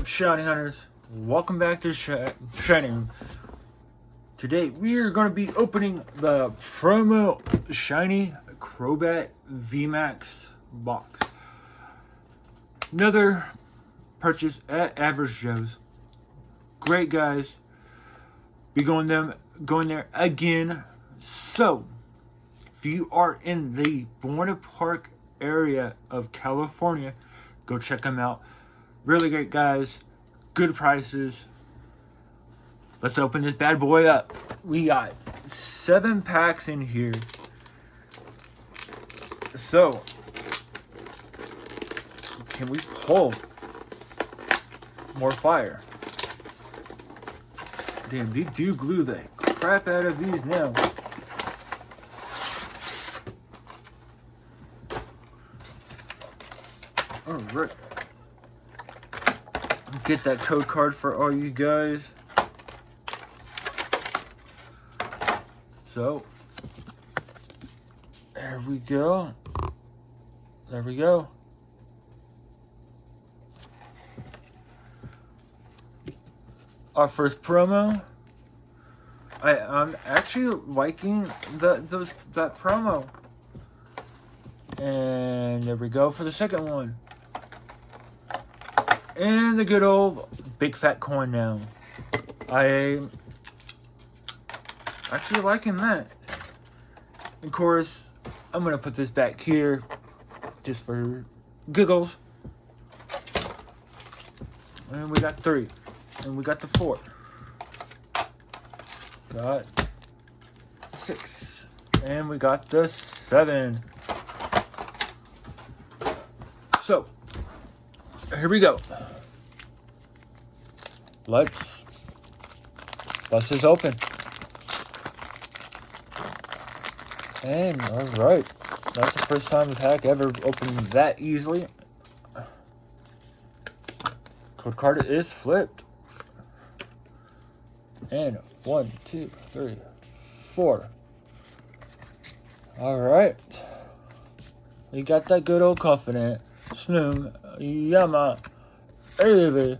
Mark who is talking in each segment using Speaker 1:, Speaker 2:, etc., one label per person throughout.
Speaker 1: up, Shiny Hunters? Welcome back to Shiny Room. Today we are going to be opening the promo Shiny Crobat VMAX box. Another purchase at Average Joe's. Great guys. Be going there again. So, if you are in the Buena Park area of California, go check them out. Really great guys, good prices. Let's open this bad boy up. We got 7 packs in here. So, can we pull more fire? Damn, they do glue the crap out of these now. Alright. Get that code card for all you guys. So, there we go. There we go. Our first promo. I'm actually liking that promo. And there we go for the second one. And the good old big fat coin now. I'm actually liking that. Of course, I'm going to put this back here just for giggles. And we got 3. And we got the 4. Got 6. And we got the 7. So, here we go. Let's bust this open. And alright. That's the first time the pack ever opened that easily. Code card is flipped. And 1, 2, 3, 4. Alright. We got that good old confident. Snoom, Yama, Eevee,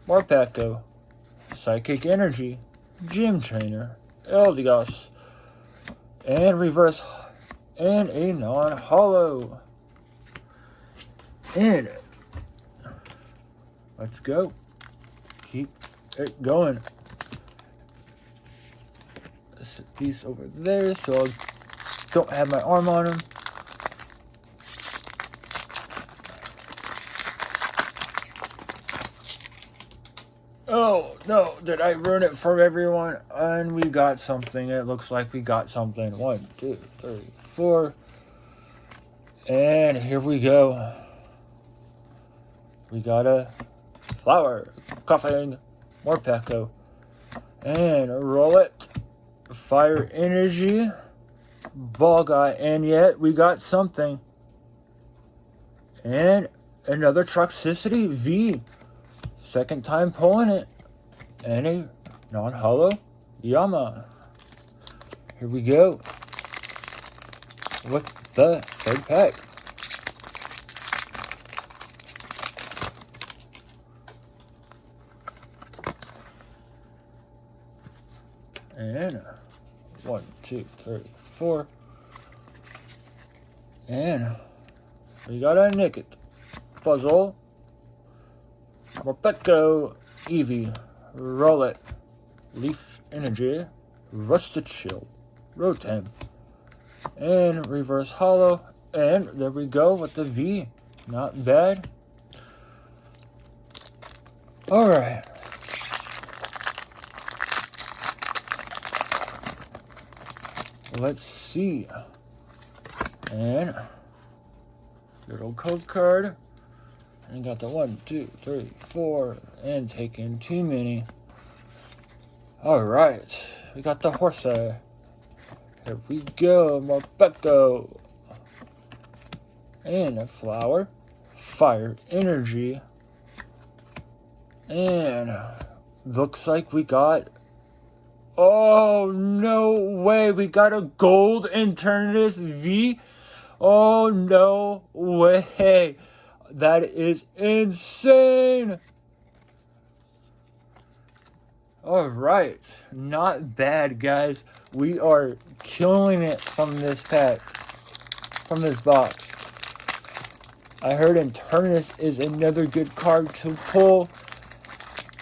Speaker 1: Morpeko, Psychic Energy, Gym Trainer, Eldegoss, and Reverse, and a non-hollow. And let's go. Keep it going. Set these over there so I don't have my arm on them. Oh, no, did I ruin it for everyone? And we got something. It looks like we got something. 1, 2, 3, 4. And here we go. We got a flower, coughing, Morpeko. And roll it. Fire Energy, Ball Guy. And yet, we got something. And another Toxicity V. Second time pulling it. And a non-hollow Yama. Here we go. With the third pack. And 1, 2, 3, 4. And we got a Nickit. Puzzle. Morpeko, Eevee, Rollet, Leaf Energy, Rusted Shield, Rotom, and Reverse Hollow. And there we go with the V. Not bad. Alright. Let's see. And good old code card. And got the 1, 2, 3, 4, and taking too many. Alright, we got the horse. Here we go, Morpeko. And a flower, Fire Energy. And looks like we got, oh no way, we got a gold Eternatus V. Oh no way. That is insane. Alright, not bad, guys. We are killing it from this pack, from this box. I heard Internus is another good card to pull,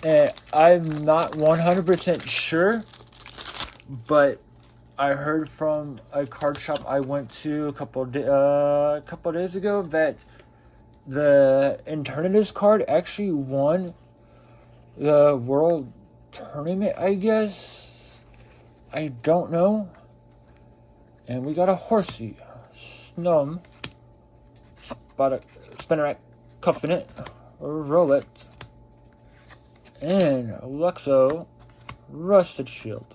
Speaker 1: and I'm not 100% sure, but I heard from a card shop I went to a couple days ago that the Internus card actually won the World Tournament, I guess. I don't know. And we got a Horsey, Snum, Spinnerack, Cuffing It, Rowlet, and Luxo, Rusted Shield.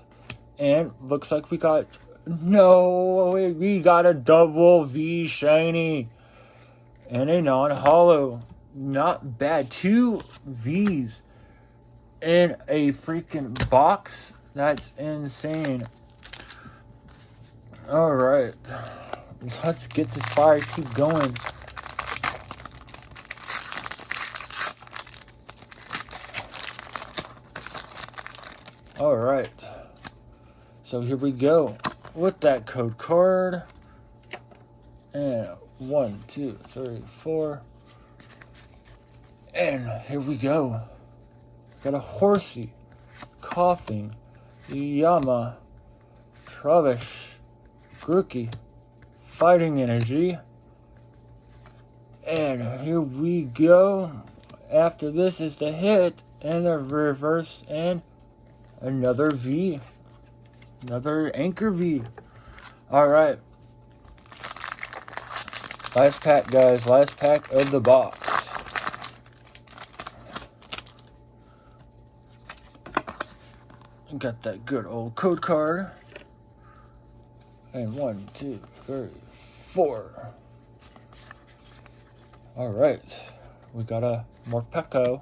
Speaker 1: And looks like we got, no, we got a double V shiny and a non-holo. Not bad. 2 Vs in a freaking box. That's insane. Alright, let's get this fire keep going. Alright, so here we go with that code card. And 1, 2, 3, 4. And here we go. Got a Horsey, Coughing, Yama, Trubbish, Grookey, Fighting Energy. And here we go. After this is the hit and the reverse and another V. Another Anchor V. Alright. Last pack, guys. Last pack of the box. Got that good old code card. And 1, 2, 3, 4. Alright. We got a Morpeko,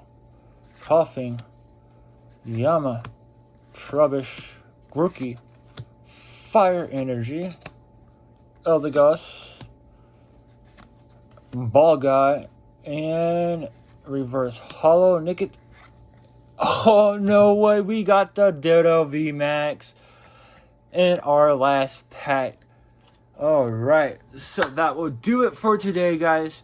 Speaker 1: Coughing, Yama, Trubbish, Grookey, Fire Energy, Eldegoss, Ball Guy, and reverse holo Nickit. Oh, no way. We got the Ditto VMAX in our last pack. Alright, so that will do it for today, guys.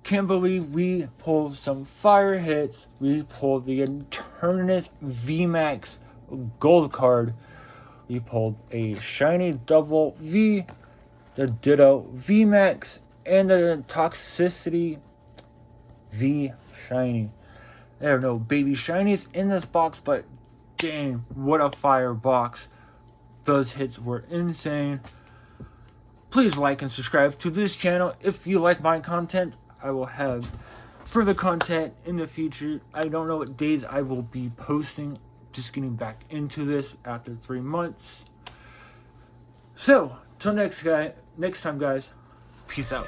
Speaker 1: Can't believe we pulled some fire hits. We pulled the Internus VMAX gold card. We pulled a shiny double V, the Ditto VMAX, and the Toxicity V shiny. There are no baby shinies in this box, but dang, what a fire box. Those hits were insane. Please like and subscribe to this channel if you like my content. I will have further content in the future. I don't know what days I will be posting. Just getting back into this after 3 months. So, till next time, guys. Peace out.